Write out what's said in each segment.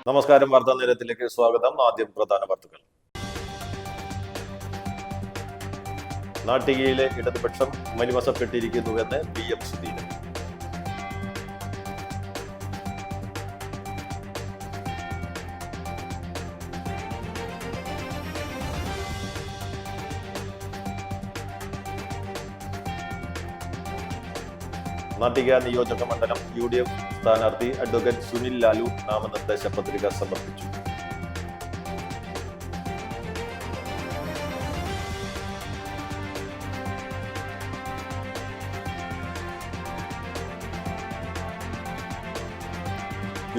നമസ്കാരം. വാർത്താ നേരത്തിലേക്ക് സ്വാഗതം. ആദ്യം പ്രധാന വാർത്തകൾ. നാട്ടികയിലെ ഇടതുപക്ഷം മലിമസപ്പെട്ടിരിക്കുന്നുവെന്ന് PM സുധീരൻ. നാട്ടിക നിയോജക മണ്ഡലം UDF സ്ഥാനാർത്ഥി അഡ്വക്കേറ്റ് സുനിൽ ലാലു നാമനിർദ്ദേശ പത്രിക സമർപ്പിച്ചു.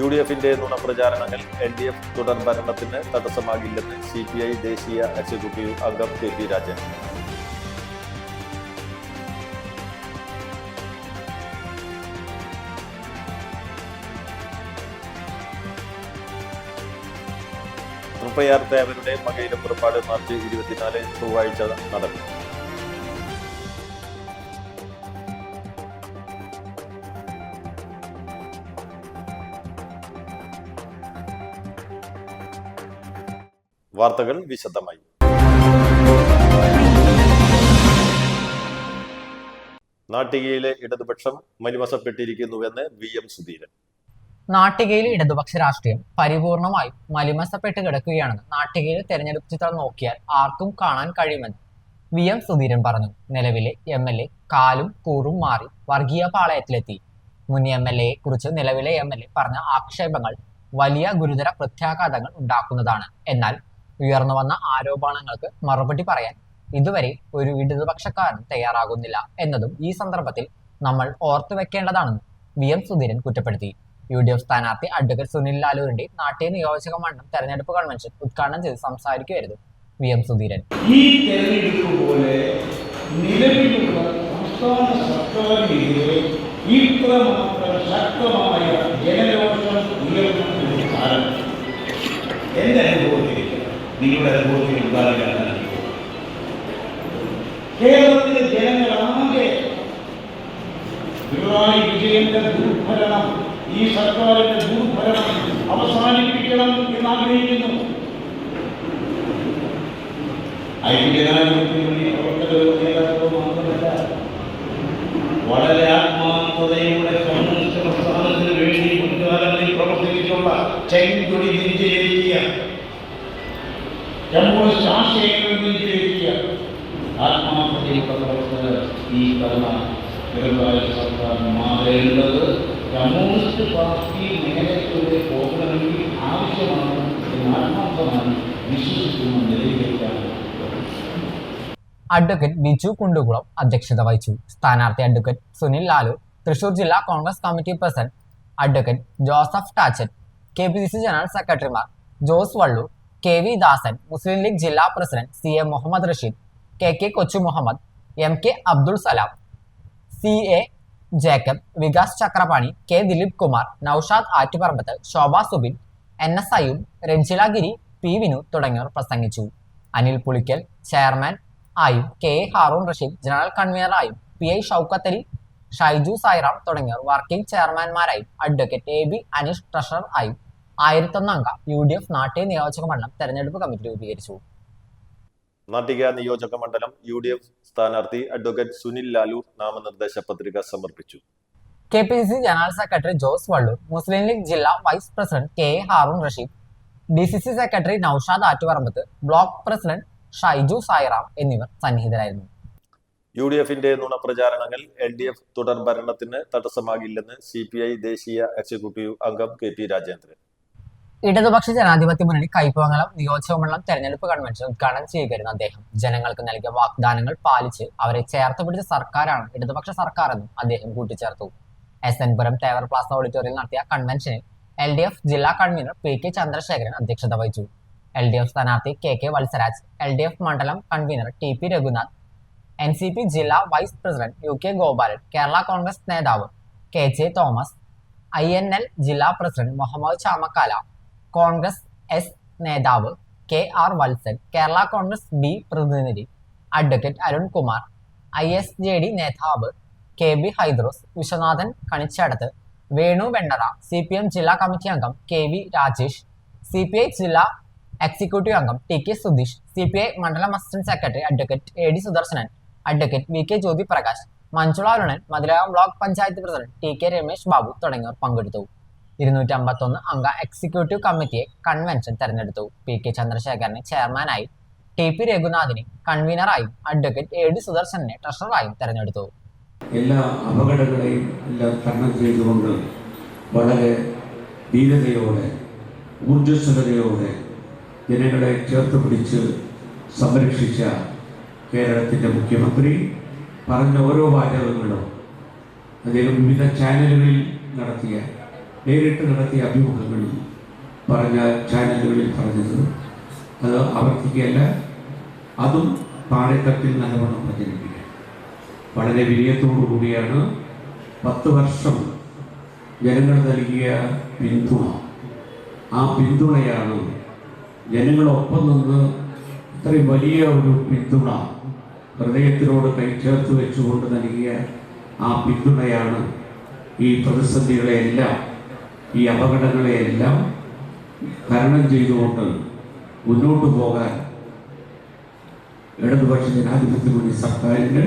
UDFന്റെ നുണപ്രചാരണങ്ങൾ LDF തുടർ ഭരണത്തിന് തടസ്സമാകില്ലെന്ന് CPI ദേശീയ എക്സിക്യൂട്ടീവ് അംഗം KP രാജേന്ദ്രൻ. തൃപ്പയാർ ദേവരുടെ മകയിലും പുറപ്പാട് മാർച്ച് 24 ചൊവ്വാഴ്ച നടക്കും. വാർത്തകൾ വിശദമായി. നാട്ടികയിലെ ഇടതുപക്ഷം മലിമസപ്പെട്ടിരിക്കുന്നുവെന്ന് VM സുധീരൻ. നാട്ടികയിലെ ഇടതുപക്ഷ രാഷ്ട്രീയം പരിപൂർണമായും മലിമസപ്പെട്ട് കിടക്കുകയാണെന്ന് നാട്ടികയിലെ തെരഞ്ഞെടുപ്പ് ചിത്രം നോക്കിയാൽ ആർക്കും കാണാൻ കഴിയുമെന്ന് VM സുധീരൻ പറഞ്ഞു. നിലവിലെ MLA കാലും കൂറും മാറി വർഗീയ പാളയത്തിലെത്തി. മുൻ MLAയെ കുറിച്ച് നിലവിലെ MLA പറഞ്ഞ ആക്ഷേപങ്ങൾ വലിയ ഗുരുതര പ്രത്യാഘാതങ്ങൾ ഉണ്ടാക്കുന്നതാണ്. എന്നാൽ ഉയർന്നു വന്ന ആരോപണങ്ങൾക്ക് മറുപടി പറയാൻ ഇതുവരെ ഒരു ഇടതുപക്ഷക്കാരനും തയ്യാറാകുന്നില്ല എന്നതും ഈ സന്ദർഭത്തിൽ നമ്മൾ ഓർത്തു വെക്കേണ്ടതാണെന്ന് VM സുധീരൻ കുറ്റപ്പെടുത്തി. UDF സ്ഥാനാർത്ഥി അഡ്വക്കേറ്റ് സുനിൽ ലാലുവിന്റെ നാട്ടിക നിയോജക മണ്ഡലം തെരഞ്ഞെടുപ്പ് കൺവെൻഷൻ ഉദ്ഘാടനം ചെയ്ത് സംസാരിക്കുകയായിരുന്നു VM സുധീരൻ. ഈ തെരഞ്ഞെടുപ്പ് പോലെ നിലവിലുള്ള സംസ്ഥാന സർക്കാരിനെതിരെ ഇത്രമാത്രം ശക്തമായ ജനരോഷം ഉയർന്നതിന് കാരണം എന്റെ അനുഭവത്തിൽ, നിങ്ങളുടെ അനുഭവത്തിൽ ഉണ്ടാകാനാണ്. കേരളത്തിലെ ജനങ്ങളാകെ പിണറായി വിജയന്റെ ദുർഭരണം, ഈ സർക്കാരിന്റെ ദുർഭരണം അവസാനിപ്പിക്കണം എന്നാഗ്രഹിക്കുന്നു. ഐക്യജനാധിപത്യമുന്നണി പ്രവർത്തകരോ നേതാക്കളോ മാത്രമല്ല, വളരെ ആത്മാർത്ഥതയുടെ കമ്മ്യൂണിസ്റ്റ് പ്രസ്ഥാനത്തിന് വേണ്ടി മുൻകാലങ്ങളിൽ പ്രവർത്തിച്ചിട്ടുള്ള ചെങ്കൊടി നെഞ്ചിലേറ്റിയ, കമ്മ്യൂണിസ്റ്റ് ആശയങ്ങൾ നെഞ്ചിലേറ്റിയ ആത്മാർത്ഥതയുടെ പ്രവർത്തകർ ഈ പിണറായി സർക്കാർ മാറേണ്ടത് കമ്മ്യൂണിസ്റ്റ് പാർട്ടി മേഖലയിലൂടെ പോകണമെങ്കിൽ ആവശ്യമാണ് എന്ന് ആത്മാർത്ഥമായി വിശ്വസിക്കുന്ന നിലയിലേക്കാണ്. അഡ്വക്കേറ്റ് ബിജു കുണ്ടുകുളം അധ്യക്ഷത വഹിച്ചു. സ്ഥാനാർത്ഥി അഡ്വക്കേറ്റ് സുനിൽ ലാലു, തൃശൂർ ജില്ലാ Congress committee president advocate Joseph Tachan, KPCC general സെക്രട്ടറിമാർ ജോസ് വള്ളൂർ, KV ദാസൻ, മുസ്ലിം ലീഗ് ജില്ലാ president CA Muhammad Rasheed, KK Kochu Muhammad, MK Abdul Salam, CA Jacob, Vikas Chakrapani, K Dileep Kumar, Noushad Attuparambath, Shobha Subin, NS Ayyub, Ranjila Giri, P Vinu തുടങ്ങിയവർ പ്രസംഗിച്ചു. അനിൽ പുളിക്കൽ ചെയർമാൻ ആയും, KA ഹാറൂൺ റഷീദ് ജനറൽ കൺവീനറായും, PI ഷൗക്കത്ത് അലി, ഷൈജു സായിറാം തുടങ്ങിയവർ വർക്കിംഗ് ചെയർമാൻമാരായും, അഡ്വക്കേറ്റ് AB അനീഷ് ട്രഷറർ ആയും 1001 അംഗ UDF നാട്ടിക നിയോജക മണ്ഡലം തെരഞ്ഞെടുപ്പ് കമ്മിറ്റി രൂപീകരിച്ചു. നാട്ടിക നിയോജക മണ്ഡലം UDF സ്ഥാനാർത്ഥി അഡ്വക്കേറ്റ് സുനിൽ ലാലു നാമനിർദ്ദേശ പത്രിക സമർപ്പിച്ചു. KPCC general secretary Jose Valloor, Muslim League ജില്ലാ vice president KA Haroon Rasheed, DCC secretary Noushad Attuparambath, block president Shaiju Sairam എന്നിവർ സന്നിഹിതരായിരുന്നു. UDFന്റെ നുണപ്രചാരണങ്ങൾ LDF തുടർ ഭരണത്തിന് തടസ്സമാകില്ലെന്ന് CPI ദേശീയ എക്സിക്യൂട്ടീവ് അംഗം KP രാജേന്ദ്രൻ. ഇടതുപക്ഷ ജനാധിപത്യ മുന്നണി കയ്പമംഗലം നിയോജകമണ്ഡലം തെരഞ്ഞെടുപ്പ് കൺവെൻഷൻ ഉദ്ഘാടനം ചെയ്യുകയായിരുന്നു അദ്ദേഹം. ജനങ്ങൾക്ക് നൽകിയ വാഗ്ദാനങ്ങൾ പാലിച്ച് അവരെ ചേർത്ത് പിടിച്ച സർക്കാരാണ് ഇടതുപക്ഷ സർക്കാരെന്നും അദ്ദേഹം കൂട്ടിച്ചേർത്തു. SN പുരം തേവർ പ്ലാസ ഓഡിറ്റോറിയത്തിൽ നടത്തിയ കൺവെൻഷനിൽ LDF ജില്ലാ കൺവീനർ PK ചന്ദ്രശേഖരൻ അധ്യക്ഷത വഹിച്ചു. LDF സ്ഥാനാർത്ഥി KK വത്സരാജ്, LDF മണ്ഡലം കൺവീനർ TP രഘുനാഥ്, NCP ജില്ലാ vice president UK Gopalan, Kerala Congress നേതാവ് KJ തോമസ്, INL ജില്ലാ പ്രസിഡന്റ് മുഹമ്മദ് ചാമക്കാല, കോൺഗ്രസ് S നേതാവ് KR വത്സൻ, കേരള കോൺഗ്രസ് B പ്രതിനിധി അഡ്വക്കേറ്റ് അരുൺ കുമാർ, ISJD നേതാവ് KB ഹൈദ്രോസ്, വിശ്വനാഥൻ കണിച്ചടത്ത്, വേണു വെണ്ണറ, CPM ജില്ലാ കമ്മിറ്റി അംഗം KV രാജേഷ്, CPI ജില്ലാ എക്സിക്യൂട്ടീവ് അംഗം ടി കെ സുധീഷ്, CPI മണ്ഡലം assistant secretary advocate AD Sudarsanan, advocate VK Jyothi Prakash, Manjula Arunan, Mathilakam block panchayat president TK Ramesh Babu തുടങ്ങിയവർ പങ്കെടുത്തു. 251 അംഗ എക്സിക്യൂട്ടീവ് കമ്മിറ്റിയെ കൺവെൻഷൻ തെരഞ്ഞെടുത്തു. PK ചന്ദ്രശേഖരനെ ചെയർമാനായി, TP രഘുനാഥിനെ കൺവീനറായും, അഡ്വക്കേറ്റ് AD സുദർശനെ ട്രഷററായും തെരഞ്ഞെടുത്തു. എല്ലാ അപകടങ്ങളെയും എല്ലാം തരണം ചെയ്തുകൊണ്ട് വളരെ ധീരതയോടെ ഊർജ്ജസ്വലതയോടെ ജനങ്ങളെ ചേർത്ത് പിടിച്ച് സംരക്ഷിച്ച കേരളത്തിൻ്റെ മുഖ്യമന്ത്രി പറഞ്ഞ ഓരോ വാചകങ്ങളും അദ്ദേഹം വിവിധ ചാനലുകളിൽ നേരിട്ട് നടത്തിയ അഭിമുഖങ്ങളിൽ ചാനലുകളിൽ പറഞ്ഞത് അത് ആവർത്തിക്കുകയല്ല, അതും താഴെത്തട്ടിൽ നല്ലവണ്ണം പ്രചരിപ്പിക്കുക. വളരെ വിനയത്തോടു കൂടിയാണ് 10 വർഷം ജനങ്ങൾ നൽകിയ പിന്തുണ, ആ പിന്തുണയാണ് ജനങ്ങളൊപ്പം നിന്ന് ഇത്രയും വലിയ ഒരു പിന്തുണ ഹൃദയത്തിനോട് കൈചേർത്ത് വെച്ചുകൊണ്ട് നൽകിയ ആ പിന്തുണയാണ് ഈ പ്രതിസന്ധികളെയെല്ലാം, ഈ അപകടങ്ങളെയെല്ലാം തരണം ചെയ്തുകൊണ്ട് മുന്നോട്ട് പോകാൻ ഇടതുപക്ഷ ജനാധിപത്യ മുന്നണി സർക്കാരിന്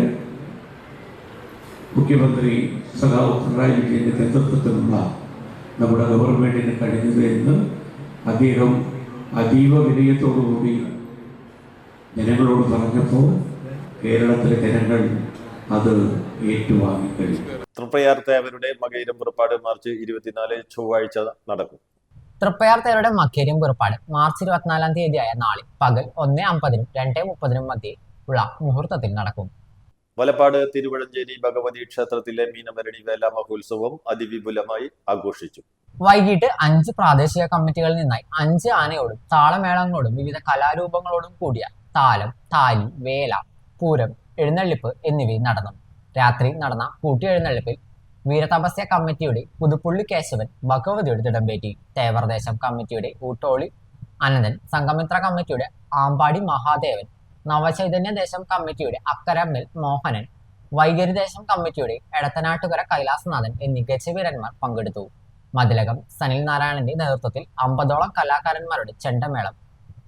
മുഖ്യമന്ത്രി സഖാവ് പിണറായി വിജയന്റെ നേതൃത്വത്തിലുള്ള നമ്മുടെ ഗവൺമെന്റിന് കഴിഞ്ഞത് എന്ന് അദ്ദേഹം അതീവ വിനയത്തോടുകൂടി ജനങ്ങളോട് പറഞ്ഞപ്പോൾ കേരളത്തിലെ ജനങ്ങൾ അത് ഏറ്റുവാങ്ങിക്കഴിഞ്ഞു. തൃപ്രയാർ തേവരുടെ മകയിരം പുറപ്പാട് മാർച്ച് 24 ചൊവ്വാഴ്ച നടക്കും. തൃപ്പയാർ തേവരുടെ മകയിരം പുറപ്പാട് മാർച്ച് 24 തീയതിയായ നാളെ പകൽ 1:50 2:30 മധ്യേ ഉള്ള മുഹൂർത്തത്തിൽ നടക്കും. വലപ്പാട് തിരുവഴഞ്ചേരി ഭഗവതി ക്ഷേത്രത്തിലെ മീനഭരണി വേല മഹോത്സവം അതിവിപുലമായി ആഘോഷിച്ചു. വൈകിട്ട് 5 പ്രാദേശിക കമ്മിറ്റികളിൽ നിന്നായി 5 ആനയോടും താളമേളങ്ങളോടും വിവിധ കലാരൂപങ്ങളോടും കൂടിയ താലം, താലി, വേല, പൂരം, എഴുന്നള്ളിപ്പ് എന്നിവയും നടന്നു. രാത്രി നടന്ന കൂട്ടിയെഴുന്നള്ളിപ്പിൽ വീരതപസ്യ കമ്മിറ്റിയുടെ പുതുപ്പുള്ളി കേശവൻ ഭഗവതിയുടെ തിടമ്പേറ്റി, തേവർദേശം കമ്മിറ്റിയുടെ ഊട്ടോളി അനന്തൻ, സംഘമിത്ര കമ്മിറ്റിയുടെ ആമ്പാടി മഹാദേവൻ, നവചൈതന്യ ദേശം കമ്മിറ്റിയുടെ അക്കരമ്മിൽ മോഹനൻ, വൈകരിദേശം കമ്മിറ്റിയുടെ എടത്തനാട്ടുകര കൈലാസനാഥൻ എന്നീ ഗജവീരന്മാർ പങ്കെടുത്തു. മതിലകം സനിൽ നാരായണന്റെ നേതൃത്വത്തിൽ 50ഓളം കലാകാരന്മാരുടെ ചെണ്ടമേളം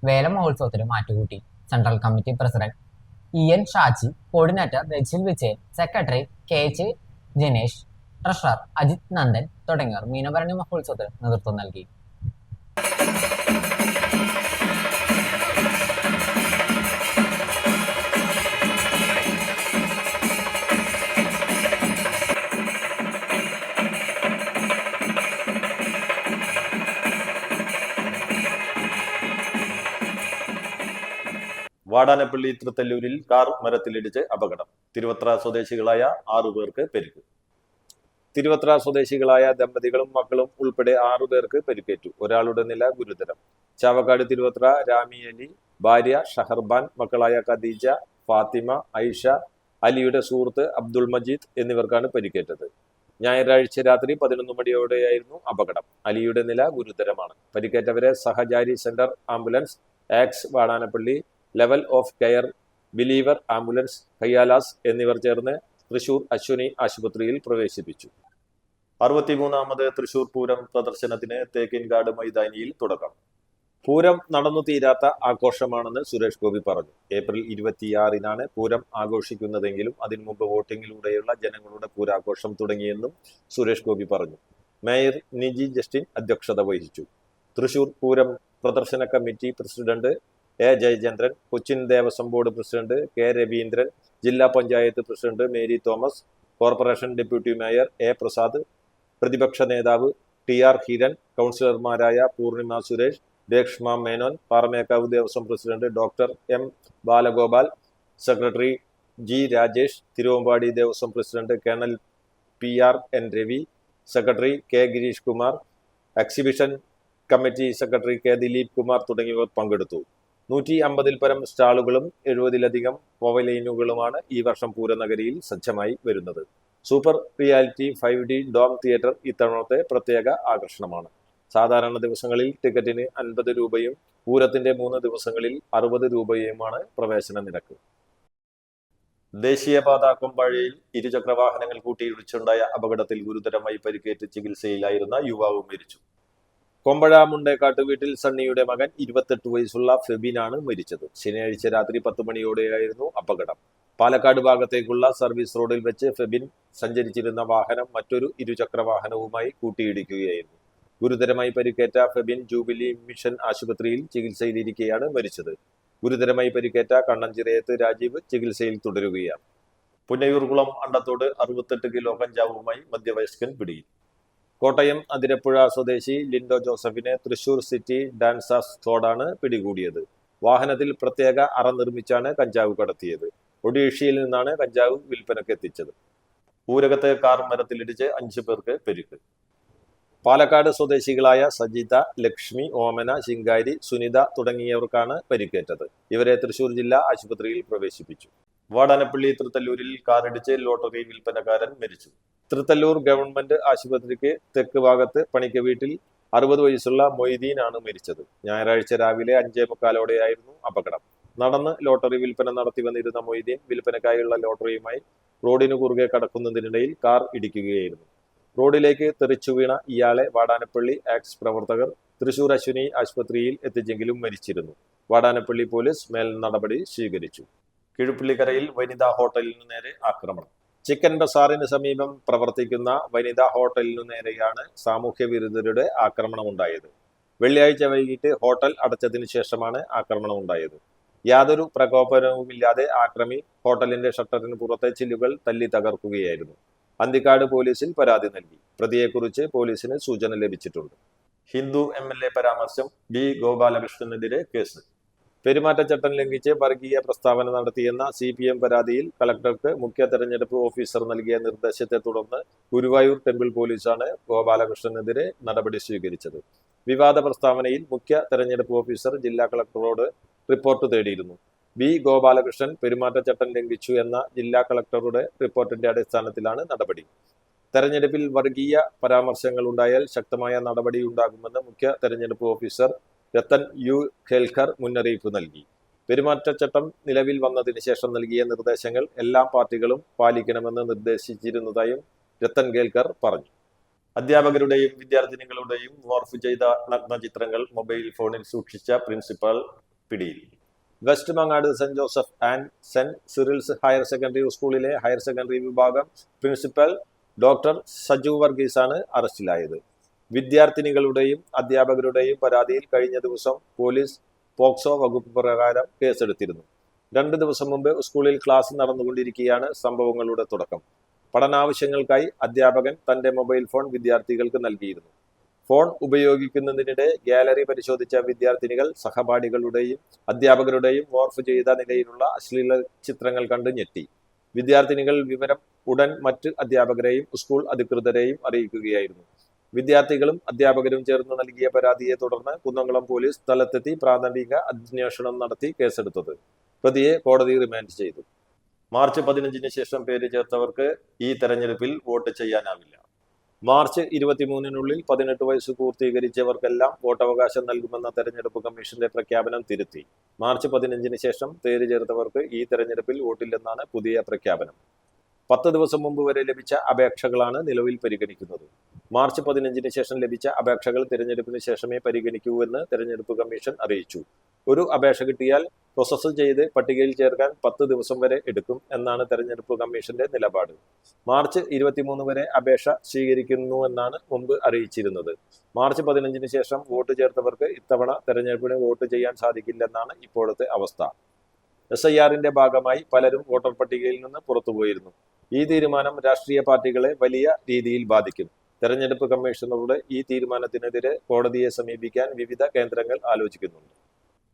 വേല മഹോത്സവത്തിന് മാറ്റുകൂട്ടി. Central committee president EN Shaji, coordinator Rajil Vijayan, secretary KH Jinesh, treasurer Ajith Nandan തുടങ്ങിയവർ മീനഭരണി മഹോത്സവത്തിന് നേതൃത്വം നൽകി. വാടാനപ്പള്ളി തൃത്തല്ലൂരിൽ കാർ മരത്തിലിടിച്ച് അപകടം. തിരുവത്ര സ്വദേശികളായ 6 പേർക്ക് പരിക്ക്. തിരുവത്ര സ്വദേശികളായ ദമ്പതികളും മക്കളും ഉൾപ്പെടെ 6 പേർക്ക് പരിക്കേറ്റു. ഒരാളുടെ നില ഗുരുതരം. ചാവക്കാട് തിരുവത്ര രാമിയലി, ഭാര്യ ഷഹർബാൻ, മക്കളായ ഖദീജ, ഫാത്തിമ, ഐഷ, അലിയുടെ സുഹൃത്ത് അബ്ദുൾ മജീദ് എന്നിവർക്കാണ് പരിക്കേറ്റത്. ഞായറാഴ്ച രാത്രി 11 മണിയോടെയായിരുന്നു അപകടം. അലിയുടെ നില ഗുരുതരമാണ്. പരിക്കേറ്റവരെ സഹചാരി സെന്റർ ആംബുലൻസ്, ആക്സ് Vadanappally, level of care, believer ambulance, കയ്യാലാസ് എന്നിവർ ചേർന്ന് തൃശൂർ അശ്വിനി ആശുപത്രിയിൽ പ്രവേശിപ്പിച്ചു. 63ാമത് തൃശൂർ പൂരം പ്രദർശനത്തിന് തേക്കിൻകാട് മൈതാനിയിൽ തുടക്കം. പൂരം നടന്നു തീരാത്ത ആഘോഷമാണെന്ന് സുരേഷ് ഗോപി പറഞ്ഞു. ഏപ്രിൽ 26-നാണ് പൂരം ആഘോഷിക്കുന്നതെങ്കിലും അതിനു മുമ്പ് വോട്ടിങ്ങിലൂടെയുള്ള ജനങ്ങളുടെ പൂരാഘോഷം തുടങ്ങിയെന്നും സുരേഷ് ഗോപി പറഞ്ഞു. മേയർ നിജി ജസ്റ്റിൻ അധ്യക്ഷത വഹിച്ചു. തൃശൂർ പൂരം പ്രദർശന committee president A. Jayachandran, Cochin Devaswom board president K. Raveendran, ജില്ലാ panchayat president Mary Thomas, corporation deputy mayor A. Prasad, പ്രതിപക്ഷ നേതാവ് TR ഹിരൺ, കൗൺസിലർമാരായ Poornima Suresh, Reshma Menon, Paramekkavu Devaswom president doctor M. Balagopal, secretary G. Rajesh, Thiruvambady Devaswom president colonel PR N. Ravi, secretary K. Gireesh Kumar, exhibition committee secretary K. Dileep Kumar തുടങ്ങിയവർ പങ്കെടുത്തു. 150-ൽ പരം സ്റ്റാളുകളും 70-ലധികം പവലിയനുകളുമാണ് ഈ വർഷം പൂരനഗരിയിൽ സജ്ജമായി വരുന്നത്. Super reality 5D dome theatre ഇത്തവണത്തെ പ്രത്യേക ആകർഷണമാണ്. സാധാരണ ദിവസങ്ങളിൽ ടിക്കറ്റിന് 50 രൂപയും പൂരത്തിന്റെ 3 ദിവസങ്ങളിൽ 60 രൂപയുമാണ് പ്രവേശന നിരക്ക്. ദേശീയപാത കൊമ്പാഴയിൽ ഇരുചക്രവാഹനങ്ങൾ കൂട്ടിയിടിച്ചുണ്ടായ അപകടത്തിൽ ഗുരുതരമായി പരിക്കേറ്റ് ചികിത്സയിലായിരുന്ന യുവാവ് മരിച്ചു. കൊമ്പഴ മുണ്ടേക്കാട്ട് വീട്ടിൽ സണ്ണിയുടെ മകൻ 28 വയസ്സുള്ള ഫെബിനാണ് മരിച്ചത്. ശനിയാഴ്ച രാത്രി 10 മണിയോടെയായിരുന്നു അപകടം. പാലക്കാട് ഭാഗത്തേക്കുള്ള സർവീസ് റോഡിൽ വെച്ച് ഫെബിൻ സഞ്ചരിച്ചിരുന്ന വാഹനം മറ്റൊരു ഇരുചക്ര വാഹനവുമായി കൂട്ടിയിടിക്കുകയായിരുന്നു. ഗുരുതരമായി പരിക്കേറ്റ ഫെബിൻ ജൂബിലി മിഷൻ ആശുപത്രിയിൽ ചികിത്സയിലിരിക്കെയാണ് മരിച്ചത്. ഗുരുതരമായി പരിക്കേറ്റ കണ്ണഞ്ചിറയത്ത് രാജീവ് ചികിത്സയിൽ തുടരുകയാണ്. പുന്നയൂർകുളം അണ്ടത്തോട് 68 കിലോ കഞ്ചാവുമായി മധ്യവയസ്കൻ പിടിയിൽ. കോട്ടയം അതിരപ്പുഴ സ്വദേശി ലിൻഡോ ജോസഫിനെ തൃശൂർ സിറ്റി ഡാൻസ് സ്ക്വാഡാണ് പിടികൂടിയത്. വാഹനത്തിൽ പ്രത്യേക അറ നിർമ്മിച്ചാണ് കഞ്ചാവ് കടത്തിയത്. ഒഡീഷയിൽ നിന്നാണ് കഞ്ചാവ് വിൽപ്പനയ്ക്ക് എത്തിച്ചത്. ഊരകത്ത് കാർ മരത്തിലിടിച്ച് 5 പേർക്ക് പരിക്ക്. പാലക്കാട് സ്വദേശികളായ സജിത, ലക്ഷ്മി, ഓമന, ശിങ്കാരി, സുനിത തുടങ്ങിയവർക്കാണ് പരിക്കേറ്റത്. ഇവരെ തൃശൂർ ജില്ലാ ആശുപത്രിയിൽ പ്രവേശിപ്പിച്ചു. വാടാനപ്പള്ളി തൃത്തല്ലൂരിൽ കാറിടിച്ച് ലോട്ടറി വിൽപ്പനക്കാരൻ മരിച്ചു. തൃത്തല്ലൂർ ഗവൺമെന്റ് ആശുപത്രിക്ക് തെക്ക് ഭാഗത്ത് പണിക്ക വീട്ടിൽ 60 വയസ്സുള്ള മൊയ്തീൻ ആണ് മരിച്ചത്. ഞായറാഴ്ച രാവിലെ 5:45 അപകടം. നടന്ന് ലോട്ടറി വിൽപ്പന നടത്തി വന്നിരുന്ന മൊയ്തീൻ വിൽപ്പനക്കായുള്ള ലോട്ടറിയുമായി റോഡിനു കുറുകെ കടക്കുന്നതിനിടയിൽ കാർ ഇടിക്കുകയായിരുന്നു. റോഡിലേക്ക് തെറിച്ചു വീണ ഇയാളെ വാടാനപ്പള്ളി ആക്സ് പ്രവർത്തകർ തൃശൂർ അശ്വിനി ആശുപത്രിയിൽ എത്തിച്ചെങ്കിലും മരിച്ചിരുന്നു. വാടാനപ്പള്ളി പോലീസ് മേൽ നടപടി സ്വീകരിച്ചു. കിഴുപ്പള്ളിക്കരയിൽ വനിതാ ഹോട്ടലിനു നേരെ ആക്രമണം. ചിക്കൻ ബസാറിന് സമീപം പ്രവർത്തിക്കുന്ന വനിതാ ഹോട്ടലിനു നേരെയാണ് സാമൂഹ്യ വിരുദ്ധരുടെ ആക്രമണമുണ്ടായത്. വെള്ളിയാഴ്ച വൈകിട്ട് ഹോട്ടൽ അടച്ചതിനു ശേഷമാണ് ആക്രമണമുണ്ടായത്. യാതൊരു പ്രകോപനവുമില്ലാതെ ആക്രമി ഹോട്ടലിന്റെ ഷട്ടറിന് പുറത്തെ ചില്ലുകൾ തല്ലി തകർക്കുകയായിരുന്നു. അന്തിക്കാട് പോലീസിൽ പരാതി നൽകി. പ്രതിയെക്കുറിച്ച് പോലീസിന് സൂചന ലഭിച്ചിട്ടുണ്ട്. ഹിന്ദു MLA പരാമർശം. ബി ഗോപാലകൃഷ്ണനെതിരെ കേസ്. പെരുമാറ്റച്ചട്ടം ലംഘിച്ച് വർഗീയ പ്രസ്താവന നടത്തിയെന്ന CPM പരാതിയിൽ കളക്ടർക്ക് മുഖ്യ തെരഞ്ഞെടുപ്പ് ഓഫീസർ നൽകിയ നിർദ്ദേശത്തെ തുടർന്ന് ഗുരുവായൂർ ടെമ്പിൾ പോലീസാണ് ഗോപാലകൃഷ്ണനെതിരെ നടപടി സ്വീകരിച്ചത്. വിവാദ പ്രസ്താവനയിൽ മുഖ്യ തെരഞ്ഞെടുപ്പ് ഓഫീസർ ജില്ലാ കളക്ടറോട് റിപ്പോർട്ട് തേടിയിരുന്നു. ബി ഗോപാലകൃഷ്ണൻ പെരുമാറ്റച്ചട്ടം ലംഘിച്ചു എന്ന ജില്ലാ കളക്ടറുടെ റിപ്പോർട്ടിന്റെ അടിസ്ഥാനത്തിലാണ് നടപടി. തെരഞ്ഞെടുപ്പിൽ വർഗീയ പരാമർശങ്ങൾ ഉണ്ടായാൽ ശക്തമായ നടപടിയുണ്ടാകുമെന്ന് മുഖ്യ തെരഞ്ഞെടുപ്പ് ഓഫീസർ രത്തൻ യു ഖേൽക്കർ മുന്നറിയിപ്പ് നൽകി. പെരുമാറ്റച്ചട്ടം നിലവിൽ വന്നതിന് ശേഷം നൽകിയ നിർദ്ദേശങ്ങൾ എല്ലാ പാർട്ടികളും പാലിക്കണമെന്ന് നിർദ്ദേശിച്ചിരുന്നതായും രത്തൻ ഖേൽക്കർ പറഞ്ഞു. അധ്യാപകരുടെയും വിദ്യാർത്ഥിനികളുടെയും മോർഫ് ചെയ്ത നഗ്നചിത്രങ്ങൾ മൊബൈൽ ഫോണിൽ സൂക്ഷിച്ച പ്രിൻസിപ്പൽ പിടിയിൽ. West Mangad saint Joseph and saint Cyril's higher secondary സ്കൂളിലെ ഹയർ സെക്കൻഡറി വിഭാഗം പ്രിൻസിപ്പൽ ഡോക്ടർ സജു വർഗീസാണ് അറസ്റ്റിലായത്. വിദ്യാർത്ഥിനികളുടെയും അധ്യാപകരുടെയും പരാതിയിൽ കഴിഞ്ഞ ദിവസം പോലീസ് പോക്സോ വകുപ്പ് പ്രകാരം കേസെടുത്തിരുന്നു. 2 ദിവസം മുമ്പ് സ്കൂളിൽ ക്ലാസ് നടന്നുകൊണ്ടിരിക്കെയാണ് സംഭവങ്ങളുടെ തുടക്കം. പഠനാവശ്യങ്ങൾക്കായി അധ്യാപകൻ തന്റെ മൊബൈൽ ഫോൺ വിദ്യാർത്ഥികൾക്ക് നൽകിയിരുന്നു. ഫോൺ ഉപയോഗിക്കുന്നതിനിടെ ഗാലറി പരിശോധിച്ച വിദ്യാർത്ഥിനികൾ സഹപാഠികളുടെയും അധ്യാപകരുടെയും മോർഫ് ചെയ്ത നിലയിലുള്ള അശ്ലീല ചിത്രങ്ങൾ കണ്ട് ഞെട്ടി. വിദ്യാർത്ഥിനികൾ വിവരം ഉടൻ മറ്റ് അധ്യാപകരെയും സ്കൂൾ അധികൃതരെയും അറിയിക്കുകയായിരുന്നു. വിദ്യാർത്ഥികളും അധ്യാപകരും ചേർന്ന് നൽകിയ പരാതിയെ തുടർന്ന് കുന്നംകുളം പോലീസ് സ്ഥലത്തെത്തി പ്രാഥമിക അന്വേഷണം നടത്തി കേസെടുത്തത്. പ്രതിയെ കോടതി റിമാൻഡ് ചെയ്തു. മാർച്ച് 15 ശേഷം പേര് ചേർത്തവർക്ക് ഈ തെരഞ്ഞെടുപ്പിൽ വോട്ട് ചെയ്യാനാവില്ല. മാർച്ച് 23 18 വയസ്സ് പൂർത്തീകരിച്ചവർക്കെല്ലാം വോട്ടവകാശം നൽകുമെന്ന തെരഞ്ഞെടുപ്പ് കമ്മീഷന്റെ പ്രഖ്യാപനം തിരുത്തി. മാർച്ച് 15 ശേഷം പേര് ചേർത്തവർക്ക് ഈ തെരഞ്ഞെടുപ്പിൽ വോട്ടില്ലെന്നാണ് പുതിയ പ്രഖ്യാപനം. 10 ദിവസം മുമ്പ് വരെ ലഭിച്ച അപേക്ഷകളാണ് നിലവിൽ പരിഗണിക്കുന്നത്. മാർച്ച് 15 ശേഷം ലഭിച്ച അപേക്ഷകൾ തിരഞ്ഞെടുപ്പിന് ശേഷമേ പരിഗണിക്കൂ എന്ന് തെരഞ്ഞെടുപ്പ് കമ്മീഷൻ അറിയിച്ചു. ഒരു അപേക്ഷ കിട്ടിയാൽ പ്രോസസ് ചെയ്ത് പട്ടികയിൽ ചേർക്കാൻ 10 ദിവസം വരെ എടുക്കും എന്നാണ് തെരഞ്ഞെടുപ്പ് കമ്മീഷന്റെ നിലപാട്. മാർച്ച് 23 വരെ അപേക്ഷ സ്വീകരിക്കുന്നുവെന്നാണ് മുമ്പ് അറിയിച്ചിരുന്നത്. മാർച്ച് 15 ശേഷം വോട്ട് ചേർത്തവർക്ക് ഇത്തവണ തെരഞ്ഞെടുപ്പിന് വോട്ട് ചെയ്യാൻ സാധിക്കില്ലെന്നാണ് ഇപ്പോഴത്തെ അവസ്ഥ. SIR-ന്റെ ഭാഗമായി പലരും വോട്ടർ പട്ടികയിൽ നിന്ന് പുറത്തുപോയിരുന്നു. ഈ തീരുമാനം രാഷ്ട്രീയ പാർട്ടികളെ വലിയ രീതിയിൽ ബാധിക്കും. തെരഞ്ഞെടുപ്പ് കമ്മീഷണറുടെ ഈ തീരുമാനത്തിനെതിരെ കോടതിയെ സമീപിക്കാൻ വിവിധ കേന്ദ്രങ്ങൾ ആലോചിക്കുന്നുണ്ട്.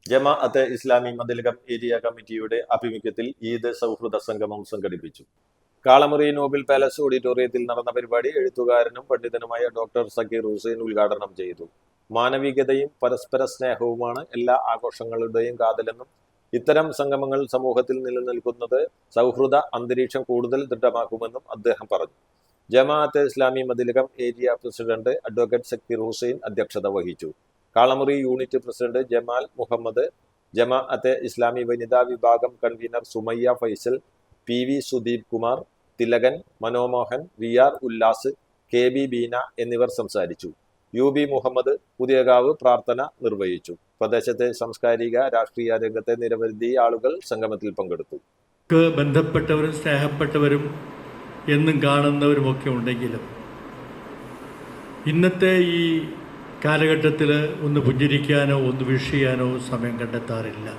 ജമാഅത്തെ ഇസ്ലാമി മതിലകം ഏരിയ കമ്മിറ്റിയുടെ ആഭിമുഖ്യത്തിൽ ഈദ് സൗഹൃദ സംഗമം സംഘടിപ്പിച്ചു. കാളമുറി നോബിൾ പാലസ് ഓഡിറ്റോറിയത്തിൽ നടന്ന പരിപാടി എഴുത്തുകാരനും പണ്ഡിതനുമായ ഡോക്ടർ സക്കീർ ഹുസൈൻ ഉദ്ഘാടനം ചെയ്തു. മാനവികതയും പരസ്പര സ്നേഹവുമാണ് എല്ലാ ആഘോഷങ്ങളുടെയും കാതലെന്നും ഇത്തരം സംഗമങ്ങൾ സമൂഹത്തിൽ നിലനിൽക്കുന്നത് സൗഹൃദ അന്തരീക്ഷം കൂടുതൽ ദൃഢമാക്കുമെന്നും അദ്ദേഹം പറഞ്ഞു. Jamaat-e Islami Mathilakam area president advocate Zakir Hussain അധ്യക്ഷത വഹിച്ചു. കാളമുറി യൂണിറ്റ് പ്രസിഡന്റ് ജമാൽ മുഹമ്മദ്, ജമാഅത്തെ ഇസ്ലാമി വനിതാ വിഭാഗം convener Sumayya Faisal, PV Sudeep Kumar, Thilakan, Manomohan, VR Ullas, KB Beena എന്നിവർ സംസാരിച്ചു. UB മുഹമ്മദ് പുതിയകാവ് പ്രാർത്ഥന നിർവഹിച്ചു. പ്രദേശത്തെ സാംസ്കാരിക രാഷ്ട്രീയ രംഗത്തെ നിരവധി ആളുകൾ സംഗമത്തിൽ പങ്കെടുത്തു. ബന്ധപ്പെട്ടവരും സ്നേഹപ്പെട്ടവരും എന്നും കാണുന്നവരുമൊക്കെ ഉണ്ടെങ്കിലും ഇന്നത്തെ ഈ കാലഘട്ടത്തിൽ ഒന്ന് പുഞ്ചിരിക്കാനോ ഒന്ന് വിഷ് ചെയ്യാനോ സമയം കണ്ടെത്താറില്ല.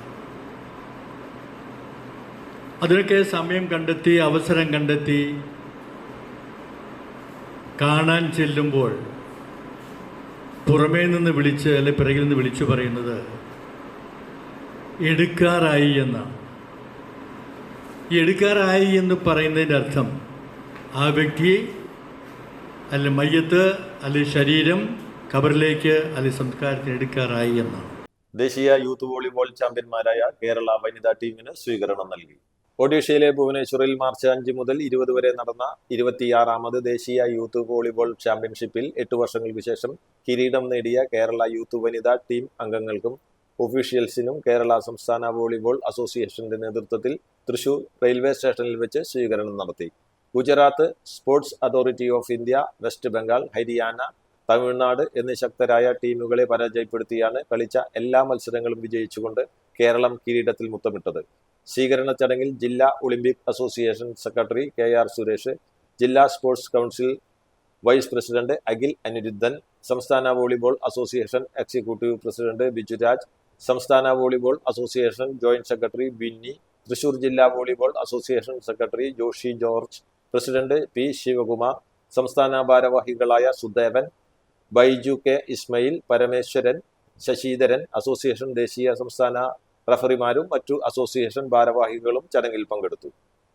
അതിനൊക്കെ സമയം കണ്ടെത്തി അവസരം കണ്ടെത്തി കാണാൻ ചെല്ലുമ്പോൾ പുറമേ നിന്ന് വിളിച്ച് അല്ലെ പിറകിൽ നിന്ന് വിളിച്ചു പറയുന്നത് എടുക്കാറായി എന്നാണ്. ഈ എടുക്കാറായി എന്ന് പറയുന്നതിൻ്റെ അർത്ഥം ആ വ്യക്തി അല്ലെ മയ്യത്ത് അല്ലെ ശരീരം ഖബറിലേക്ക് അല്ലെ സംസ്കാരത്തിന് എടുക്കാറായി എന്നാണ്. ദേശീയ യൂത്ത് വോളിബോൾ ചാമ്പ്യന്മാരായ കേരള വനിതാ ടീമിന് സ്വീകരണം നൽകി. ഒഡീഷയിലെ ഭുവനേശ്വറിൽ മാർച്ച് 5 മുതൽ 20 വരെ നടന്ന 26ാമത് ദേശീയ യൂത്ത് വോളിബോൾ ചാമ്പ്യൻഷിപ്പിൽ 8 വർഷങ്ങൾക്ക് ശേഷം കിരീടം നേടിയ കേരള യൂത്ത് വനിതാ ടീം അംഗങ്ങൾക്കും ഒഫീഷ്യൽസിനും കേരള സംസ്ഥാന വോളിബോൾ അസോസിയേഷന്റെ നേതൃത്വത്തിൽ തൃശൂർ റെയിൽവേ സ്റ്റേഷനിൽ വെച്ച് സ്വീകരണം നടത്തി. Gujarat sports authority of India, west Bengal, Haryana, Tamil Nadu എന്നീ ശക്തരായ ടീമുകളെ പരാജയപ്പെടുത്തിയാണ് കളിച്ച എല്ലാ മത്സരങ്ങളും വിജയിച്ചുകൊണ്ട് കേരളം കിരീടത്തിൽ മുത്തമിട്ടത്. സ്വീകരണ ചടങ്ങിൽ ജില്ലാ Olympic association secretary KR Suresh, ജില്ലാ sports council vice president Akhil Aniruddhan, സംസ്ഥാന volleyball association executive president Bijuraj, സംസ്ഥാന volleyball association joint secretary Binny, Thrissur ജില്ലാ volleyball association secretary Joshy George, president P Sivakumar, സംസ്ഥാന ഭാരവാഹികളായ സുദേവൻ, ബൈജു K ഇസ്മയിൽ, പരമേശ്വരൻ, ശശിധരൻ, അസോസിയേഷൻ ദേശീയ സംസ്ഥാന റഫറിമാരും മറ്റു അസോസിയേഷൻ ഭാരവാഹികളും ചടങ്ങിൽ പങ്കെടുത്തു.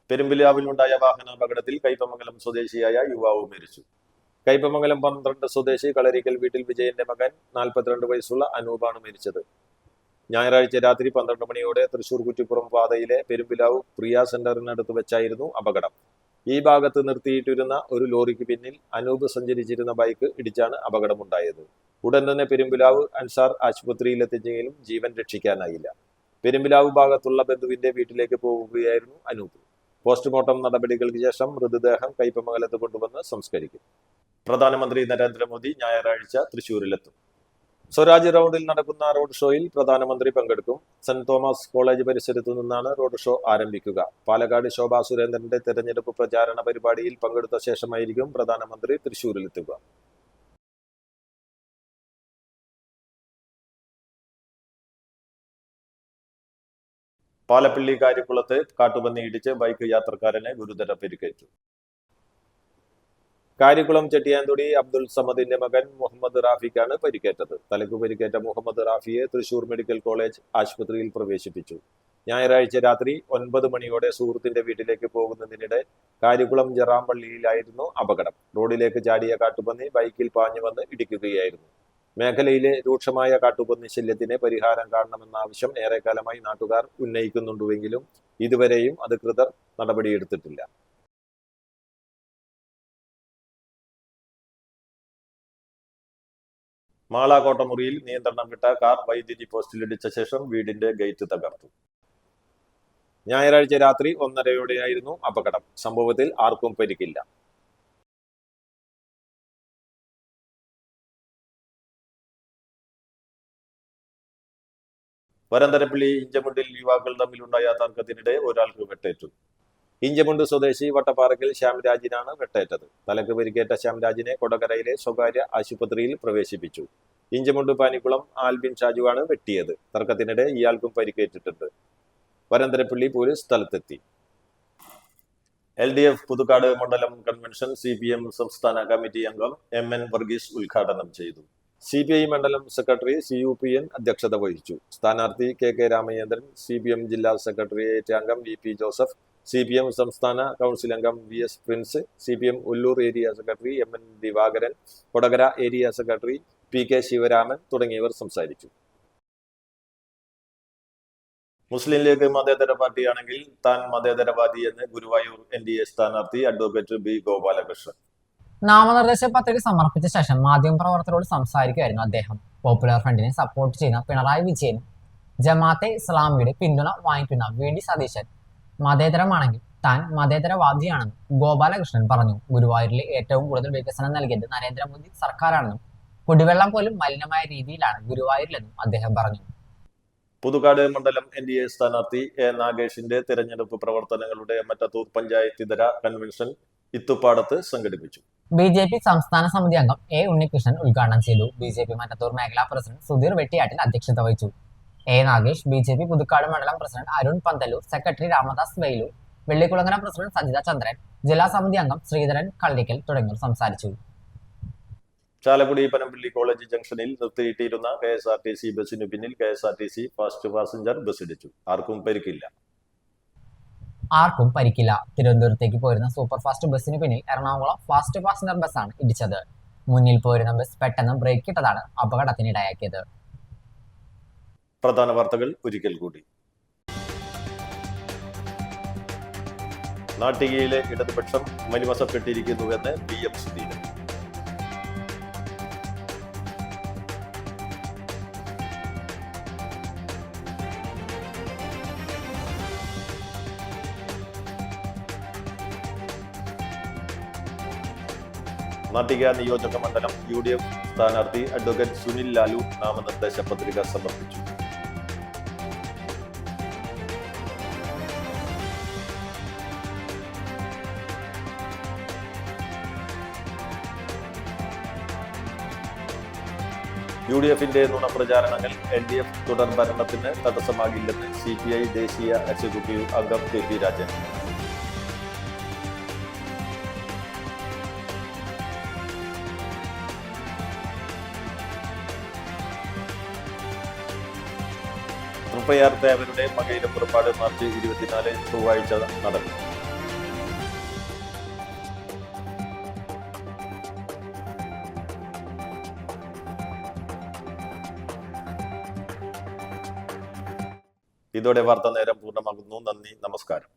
പെരുമ്പിലാവിലുണ്ടായ വാഹനാപകടത്തിൽ കയ്പമംഗലം സ്വദേശിയായ യുവാവ് മരിച്ചു. കയ്പമംഗലം 12 സ്വദേശി കളരിക്കൽ വീട്ടിൽ വിജയന്റെ മകൻ 42 വയസ്സുള്ള അനൂപാണ് മരിച്ചത്. ഞായറാഴ്ച രാത്രി 12 മണിയോടെ തൃശൂർ കുറ്റിപ്പുറം പാതയിലെ പെരുമ്പിലാവ് പ്രിയ സെന്ററിനടുത്ത് വെച്ചായിരുന്നു അപകടം. ഈ ഭാഗത്ത് നിർത്തിയിട്ടിരുന്ന ഒരു ലോറിക്ക് പിന്നിൽ അനൂപ് സഞ്ചരിച്ചിരുന്ന ബൈക്ക് ഇടിച്ചാണ് അപകടമുണ്ടായത്. ഉടൻ തന്നെ പെരുമ്പിലാവ് അൻസാർ ആശുപത്രിയിലെത്തിച്ചെങ്കിലും ജീവൻ രക്ഷിക്കാനായില്ല. പെരുമ്പിലാവ് ഭാഗത്തുള്ള ബന്ധുവിന്റെ വീട്ടിലേക്ക് പോവുകയായിരുന്നു അനൂപ്. പോസ്റ്റ്മോർട്ടം നടപടികൾക്ക് ശേഷം മൃതദേഹം കയ്പമംഗലത്ത് കൊണ്ടുവന്ന് സംസ്കരിക്കും. പ്രധാനമന്ത്രി നരേന്ദ്രമോദി ഞായറാഴ്ച തൃശൂരിലെത്തും. സ്വരാജ് റൗണ്ടിൽ നടക്കുന്ന റോഡ് ഷോയിൽ പ്രധാനമന്ത്രി പങ്കെടുക്കും. സെന്റ് തോമസ് കോളേജ് പരിസരത്തു നിന്നാണ് റോഡ് ഷോ ആരംഭിക്കുക. പാലക്കാട് ശോഭാ സുരേന്ദ്രന്റെ തെരഞ്ഞെടുപ്പ് പ്രചാരണ പരിപാടിയിൽ പങ്കെടുത്ത ശേഷമായിരിക്കും പ്രധാനമന്ത്രി തൃശൂരിലെത്തുക. പാലപ്പള്ളി കാരിക്കുളത്ത് കാട്ടുപന്നി ഇടിച്ച് ബൈക്ക് യാത്രക്കാരന് ഗുരുതര പരിക്കേറ്റു. കാരിക്കുളം ചെട്ടിയാന്തൊടി അബ്ദുൾ സമദിന്റെ മകൻ മുഹമ്മദ് റാഫിക്കാണ് പരിക്കേറ്റത്. തലയ്ക്ക് പരിക്കേറ്റ മുഹമ്മദ് റാഫിയെ തൃശൂർ മെഡിക്കൽ കോളേജ് ആശുപത്രിയിൽ പ്രവേശിപ്പിച്ചു. ഞായറാഴ്ച രാത്രി 9 മണിയോടെ സുഹൃത്തിന്റെ വീട്ടിലേക്ക് പോകുന്നതിനിടെ കാരിക്കുളം ജറാമ്പള്ളിയിലായിരുന്നു അപകടം. റോഡിലേക്ക് ചാടിയ കാട്ടുപന്നി ബൈക്കിൽ പാഞ്ഞു വന്ന് ഇടിക്കുകയായിരുന്നു. മേഖലയിലെ രൂക്ഷമായ കാട്ടുപന്നി ശല്യത്തിന് പരിഹാരം കാണണമെന്ന ആവശ്യം ഏറെക്കാലമായി നാട്ടുകാർ ഉന്നയിക്കുന്നുണ്ടെങ്കിലും ഇതുവരെയും അധികൃതർ നടപടിയെടുത്തിട്ടില്ല. മാള കോട്ടമുറിയിൽ നിയന്ത്രണം വിട്ട കാർ വൈദ്യുതി പോസ്റ്റിലിടിച്ച ശേഷം വീടിന്റെ ഗേറ്റ് തകർത്തു. ഞായറാഴ്ച രാത്രി 1:30 അപകടം. സംഭവത്തിൽ ആർക്കും പരിക്കില്ല. വരന്തരപ്പള്ളി ഇഞ്ചമുണ്ടിൽ യുവാക്കൾ തമ്മിലുണ്ടായ തർക്കത്തിനിടെ ഒരാൾക്ക് വെട്ടേറ്റു. ഇഞ്ചമുണ്ട് സ്വദേശി വട്ടപ്പാറയ്ക്കൽ ശ്യാംരാജിനാണ് വെട്ടേറ്റത്. തലക്ക് പരിക്കേറ്റ ശ്യാംരാജിനെ കൊടകരയിലെ സ്വകാര്യ ആശുപത്രിയിൽ പ്രവേശിപ്പിച്ചു. ഇഞ്ചമുണ്ട് പാനിക്കുളം ആൽബിൻ ഷാജുവാണ് വെട്ടിയത്. തർക്കത്തിനിടെ ഇയാൾക്കും പരിക്കേറ്റിട്ടുണ്ട്. വരന്തരപ്പള്ളി പോലീസ് സ്ഥലത്തെത്തി. LDF പുതുക്കാട് മണ്ഡലം കൺവെൻഷൻ CPM സംസ്ഥാന കമ്മിറ്റി അംഗം MN വർഗീസ് ഉദ്ഘാടനം ചെയ്തു. CPI മണ്ഡലം സെക്രട്ടറി CUPN അധ്യക്ഷത വഹിച്ചു. സ്ഥാനാർത്ഥി KK രാമചന്ദ്രൻ, CPM ജില്ലാ സെക്രട്ടേറിയറ്റ് അംഗം VP ജോസഫ്, CPM സംസ്ഥാന കൗൺസിൽ അംഗം VS Prince, CPM Ulloor area secretary MN Divakaran, Kodakara area secretary PK Sivaraman തുടങ്ങിയവർ സംസാരിച്ചു. മുസ്ലിം ലീഗ് മതേതര പാർട്ടിയാണെങ്കിൽ താൻ മതേതരവാദി എന്ന് ഗുരുവായൂർ NDA സ്ഥാനാർത്ഥി അഡ്വക്കേറ്റ് B ഗോപാലകൃഷ്ണൻ. നാമനിർദ്ദേശ പത്രിക സമർപ്പിച്ച ശേഷം മാധ്യമപ്രവർത്തകരോട് സംസാരിക്കുകയായിരുന്നു അദ്ദേഹം. പോപ്പുലർ ഫ്രണ്ടിനെ സപ്പോർട്ട് ചെയ്യുന്ന പിണറായി വിജയനും ജമാഅത്തെ ഇസ്ലാമിയുടെ പിന്തുണ വാങ്ങിക്കുന്ന VD സതീശൻ മതേതരമാണെങ്കിൽ താൻ മതേതരവാദിയാണെന്നും ഗോപാലകൃഷ്ണൻ പറഞ്ഞു. ഗുരുവായൂരിലെ ഏറ്റവും കൂടുതൽ വികസനം നൽകിയത് നരേന്ദ്രമോദി സർക്കാരാണെന്നും കുടിവെള്ളം പോലും മലിനമായ രീതിയിലാണ് ഗുരുവായൂരിലെന്നും അദ്ദേഹം പറഞ്ഞു. പുതുക്കാട് മണ്ഡലം NDA സ്ഥാനാർത്ഥി A. നാഗേഷിന്റെ തെരഞ്ഞെടുപ്പ് പ്രവർത്തനങ്ങളുടെ മറ്റത്തൂർ പഞ്ചായത്ത് ഇതര കൺവെൻഷൻ ഇത്തുപ്പാടത്ത് സംഘടിപ്പിച്ചു. BJP സംസ്ഥാന സമിതി അംഗം A. ഉണ്ണികൃഷ്ണൻ ഉദ്ഘാടനം ചെയ്തു. BJP മറ്റത്തൂർ മേഖലാ പ്രസിഡന്റ് സുധീർ വെട്ടിയാട്ടിൽ അധ്യക്ഷത വഹിച്ചു. A. നാഗേഷ്, BJP പുതുക്കാട് മണ്ഡലം president Arun Panthalur, secretary Ramadas Veiloor, Vellikulangara president Sajitha Chandran, ജില്ലാ സമിതി അംഗം ശ്രീധരൻ കള്ളിക്കൽ തുടങ്ങിയവർ സംസാരിച്ചു. ചാലക്കുടി പനമ്പള്ളി കോളേജ് ജംഗ്ഷനിൽ നിർത്തിയിട്ടിരുന്ന KSRTC ബസിനു പിന്നിൽ KSRTC ഫാസ്റ്റ് പാസഞ്ചർ ബസ് ഇടിച്ചു. ആർക്കും പരിക്കില്ല. തിരുവനന്തപുരത്തേക്ക് പോയിരുന്ന സൂപ്പർ ഫാസ്റ്റ് ബസിന് പിന്നിൽ എറണാകുളം ഫാസ്റ്റ് പാസഞ്ചർ ബസ്സാണ് ഇടിച്ചത്. മുന്നിൽ പോയിരുന്ന ബസ് പെട്ടെന്ന് ബ്രേക്ക് ഇട്ടതാണ് അപകടത്തിനിടയാക്കിയത്. പ്രധാന വാർത്തകൾ ഒരിക്കൽ കൂടി. നാട്ടികയിലെ ഇടതുപക്ഷം മനിമസപ്പെട്ടിരിക്കുന്നുവെന്ന് PM സുധീരൻ. നാട്ടിക നിയോജക മണ്ഡലം UDF സ്ഥാനാർത്ഥി അഡ്വക്കേറ്റ് സുനിൽ ലാലു നാമനിർദ്ദേശ പത്രിക സമർപ്പിച്ചു. UDFന്റെ നുണപ്രചാരണങ്ങൾ LDF തുടർ ഭരണത്തിന് തടസ്സമാകില്ലെന്ന് CPI ദേശീയ എക്സിക്യൂട്ടീവ് അംഗം KP രാജൻ. തൃപ്പയാർ ദേവരുടെ മകയിലെ പുറപ്പാട് മാർച്ച് 24 ചൊവ്വാഴ്ച നടക്കും. ഇതോടെ വാർത്താ നേരം പൂർണ്ണമാകുന്നു. നന്ദി, നമസ്കാരം.